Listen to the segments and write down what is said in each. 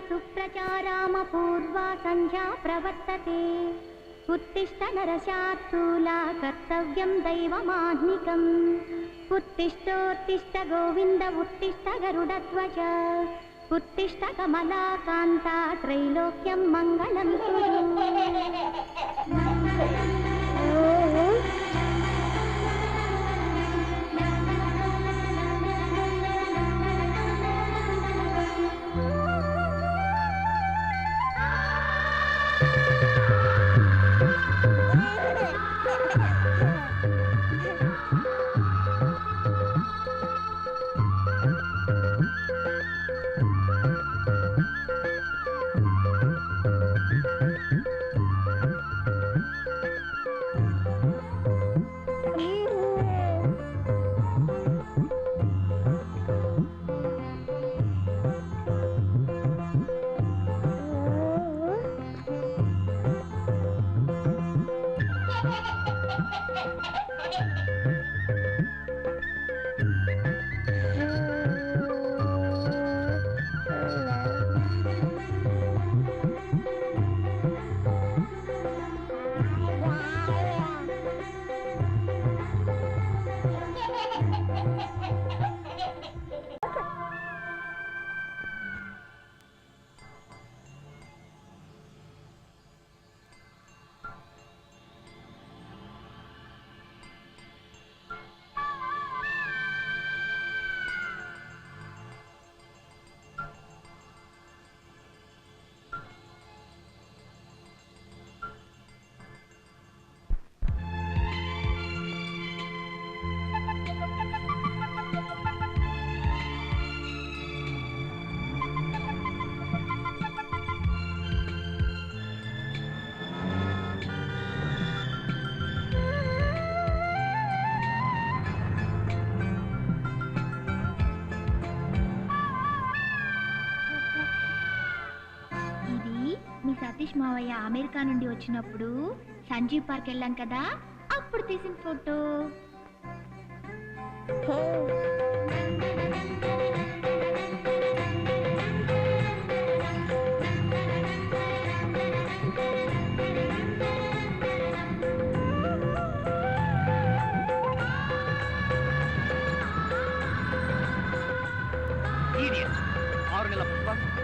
सुप्रचाराम पूर्वा संध्या प्रवर्तते उत्तिष्ठ नरशार्दूला कर्तव्यं दैवमाह्निकम् उत्तिष्ठोत्तिष्ठ गोविन्द उत्तिष्ठ गरुडध्वज उत्तिष्ठ कमलाकान्ता त्रैलोक्यं मङ्गलं कुरु। సతీష్ మావయ్య అమెరికా నుండి వచ్చినప్పుడు సంజీవ్ పార్క్ వెళ్ళాం కదా, అప్పుడు తీసిన ఫోటో.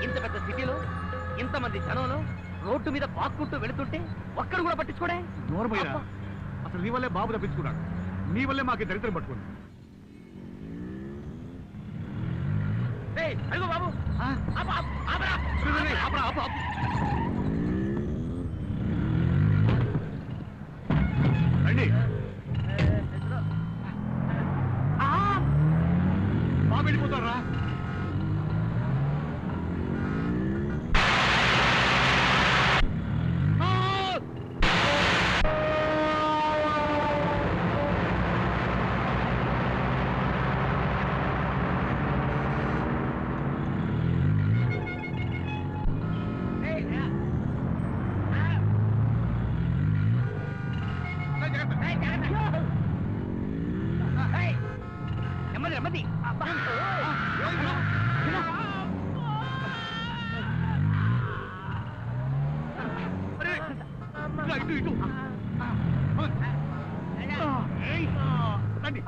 ఇంత పెద్ద సిటీలో ఇంతమంది జనంలో రోడ్డు మీద పాక్కుంటూ వెళుతుంటే ఒక్కడు కూడా పట్టించుకోడే. నోర్మయ్య, అసలు నీ వల్లే బాబు తప్పించుకున్నాడు. నీ వల్లే మాకు దరిద్రం పట్టుకుంది. అదిగో బాబు, రండి. బాబు వెళ్ళిపోతారా? నెమ్మది ఇటు ఇటు రండి.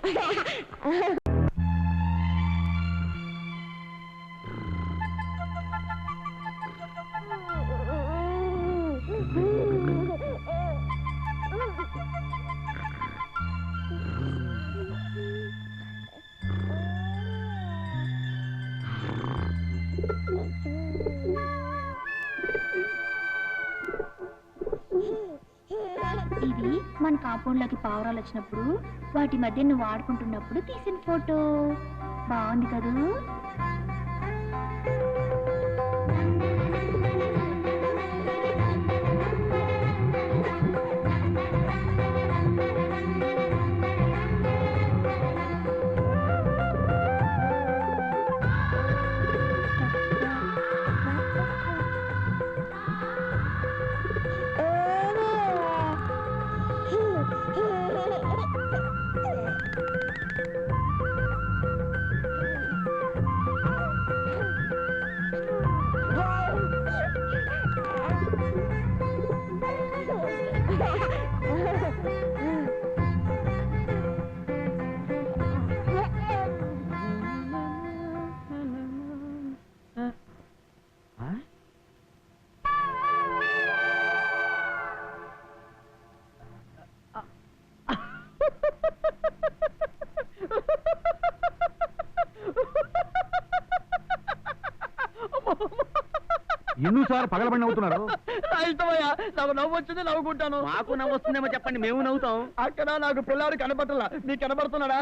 ఇది మన కాంపౌండ్ లోకి పావురాలు వచ్చినప్పుడు వాటి మధ్య నువ్వు ఆడుకుంటున్నప్పుడు తీసిన ఫోటో. బాగుంది కదూ? ఎన్నిసార్లు పగలబడి నవ్వుతున్నారు? ఇష్టమయ్యా, నాకు నవ్వు వచ్చింది, నవ్వుకుంటాను. మాకు నవ్వు వస్తుందేమో చెప్పండి, మేము నవ్వుతాం. అక్కడ నాకు పిల్లాడు కనపడలా, నీకు కనపడుతున్నాడా?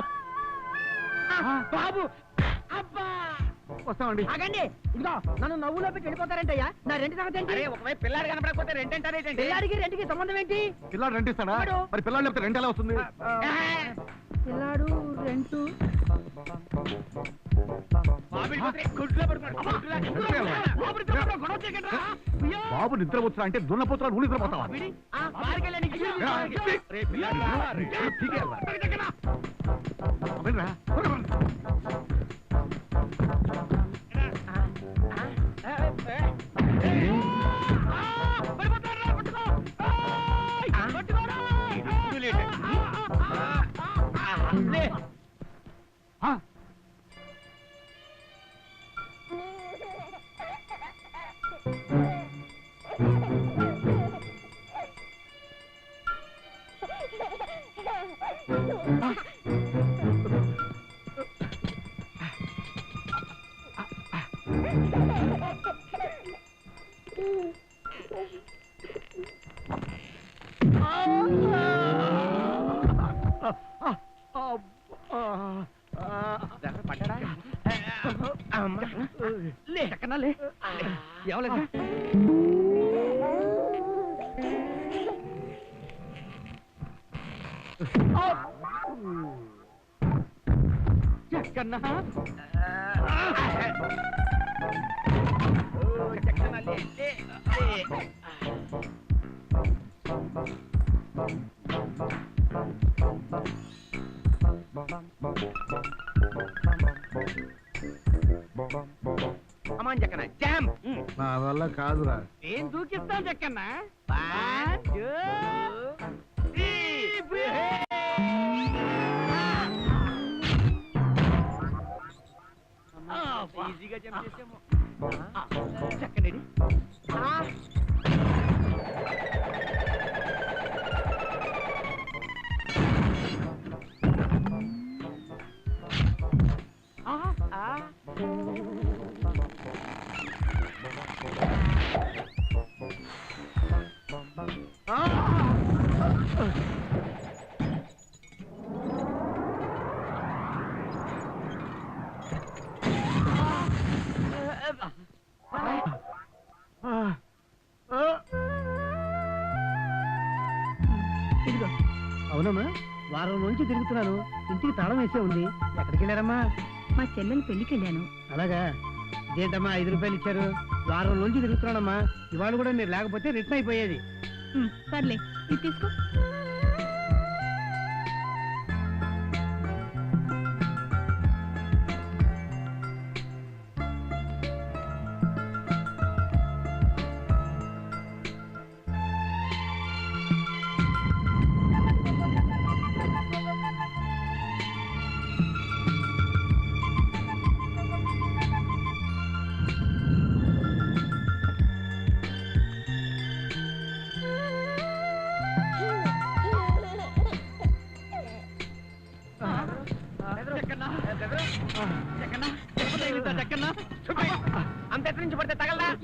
బాబు, అబ్బా! వస్తామండి. ఆగండి, ఇదిగో నన్ను నవ్వులోకి వెళ్ళిపోతారంటయ్యా. నా రెంటి సంగతి ఏంటి? ఒకవైపు పిల్లాడు కనపడకపోతే రెంట్ అంటారేంటి? పిల్లాడికి రెంట్కి సంబంధం ఏంటి? పిల్లాడు రెంట్ ఇస్తాడా? వాడు. మరి పిల్లాడు లేకపోతే రెంట్ ఎలా వస్తుంది? పిల్లాడు రెంటు బాబు నిద్రపోతున్నా అంటే దున్నపోతున్నా నువ్వు నిద్రపోతావా? నా వల్ల కాదురా. ఏం దూకిస్తాం చెక్కన్నా? ఈజీగా జంప్ చేసాము. చెక్కని అవునమ్మా, వారం నుంచి తిరుగుతున్నాను. ఇంటికి తాళం వేసే ఉంది. ఎక్కడికి వెళ్ళారమ్మా? మా చెల్లెలు పెళ్లికి వెళ్ళాను. అలాగా? ఇదేంటమ్మా 5 రూపాయలు ఇచ్చారు? వారం నుంచి తిరుగుతున్నానమ్మా. ఇవాళ కూడా మీరు లేకపోతే రిటర్న్ అయిపోయేది. సర్లే, ఇది తీసుకో.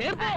లేపు.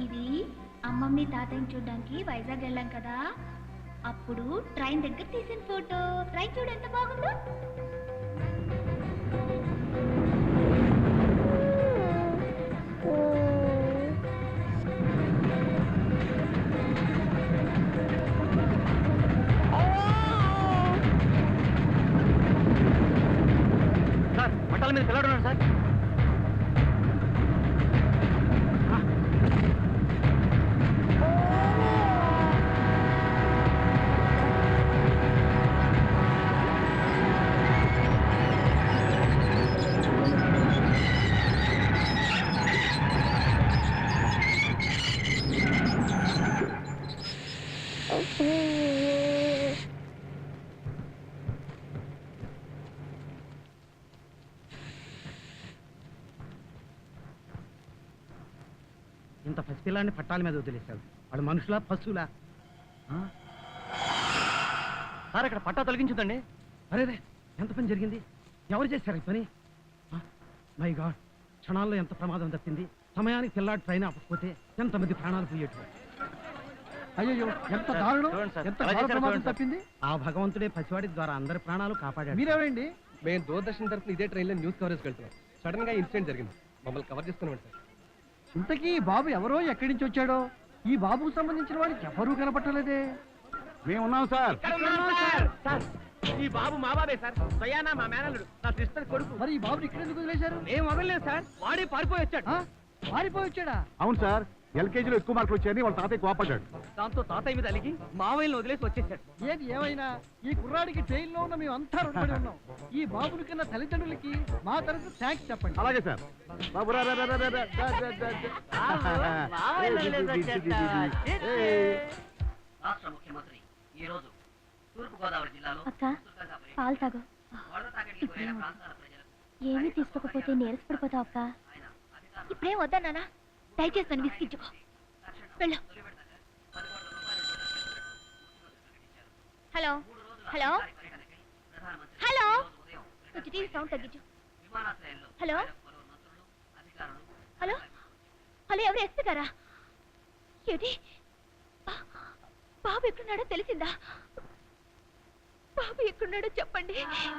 ఇది అమ్మమ్మని తాతయ్యని చూడడానికి వైజాగ్ వెళ్ళాం కదా, అప్పుడు ట్రైన్ దగ్గర తీసిన ఫోటో. ట్రైన్ చూడు ఎంత బాగుందో. సార్ పట్టాల మీద పిల్లడు ఉన్నాడు సార్. ఇంత పసిపిల్లాన్ని పట్టాల మీద వదిలేశాడు. వాడు మనుషులా పశువులా? సార్ ఇక్కడ పట్టా తొలగించుదండి. అరేరే, ఎంత పని జరిగింది? ఎవరు చేశారు ఈ పని? మై గాడ్, క్షణాల్లో ఎంత ప్రమాదం తప్పింది. సమయానికి పిల్లాడు ట్రైన్ ఆపకపోతే ఎంతమంది ప్రాణాలు పోయేట్టు. అయ్యో ఎంత దారుణం, చూడండి సార్, ఎంత అలా ఘోర చేశారు ప్రమాదం చూడండి సార్. తప్పింది. ఆ భగవంతుడే పసివాడి ద్వారా అందరి ప్రాణాలు కాపాడాడు. మీరెవరండి? మేము దూరదర్శన్ తరఫున ఇదే ట్రైన్లో న్యూస్ కవరేజ్ వెళ్తున్నాం. సడన్ గా ఇన్సిడెంట్ జరిగింది, మమ్మల్ని కవర్ చేసుకున్నాం సార్. ఇంతకీ ఈ బాబు ఎవరో ఎక్కడి నుంచి వచ్చాడో? ఈ బాబుకు సంబంధించిన వాడికి ఎవరూ కనపట్టలేదే. మేమున్నాం సార్. సార్ ఈ బాబు మా బాబే సార్. సయానా మా మేనల్లుడు, నా సిస్టర్ కొడుకు. మరి ఈ బాబుని ఇక్కడ ఎందుకు వదిలేశారు? ఏం వదలలేదు సార్, వాడే పారిపోయి వచ్చాడు. ఆ? పారిపోయి వచ్చాడా? అవును సార్, ఎల్కేజీలో ఎక్కువ మార్కులు వచ్చాయని వాళ్ళ తాతయ్య కోపడ్డాడు. దాంతో తాతయ్య మీద అలిగి మావయ్యను వదిలేసి వచ్చేసాడు. ఏది ఏమైనా ఈ కుర్రాడికి ట్రైన్ లో ఉన్న మేము అంతా రుణపడి ఉన్నాం. ఈ బాబుని కన్నా తల్లిదండ్రులకి మా తరఫు థ్యాంక్స్ చెప్పండి. అలాగే సార్. బాబు రా, రా, రా, రా, రా, రా, రా, రా, రా. మావయ్యను వదిలేసి వచ్చేస్తావా? ఏయ్. రాష్ట్ర ముఖ్యమంత్రి ఈ రోజు తూర్పు గోదావరి జిల్లాలో అక్క, పాలు తాగు. వరద తాకిడికి గురైన ప్రాంతాల ప్రజలకు ఏమీ తీసుకోకపోతే నీరసపడిపోతావు అక్క. ఇప్పుడేం వద్దా నాన్న, దయచేసి నన్ను విసిగించుకో. వెళ్ళు. హలో హలో హలో, కొంచెం టీవీ సౌండ్ తగ్గించు. విమానాశ్రయంలో హలో పలువురు మంత్రులు అధికారులు హలో హలో, ఎవరు ఎస్పీ గారా? ఏది? బాబు ఎక్కడున్నాడో తెలిసిందా? బాబు ఎక్కడున్నాడో చెప్పండి. చెప్పండి.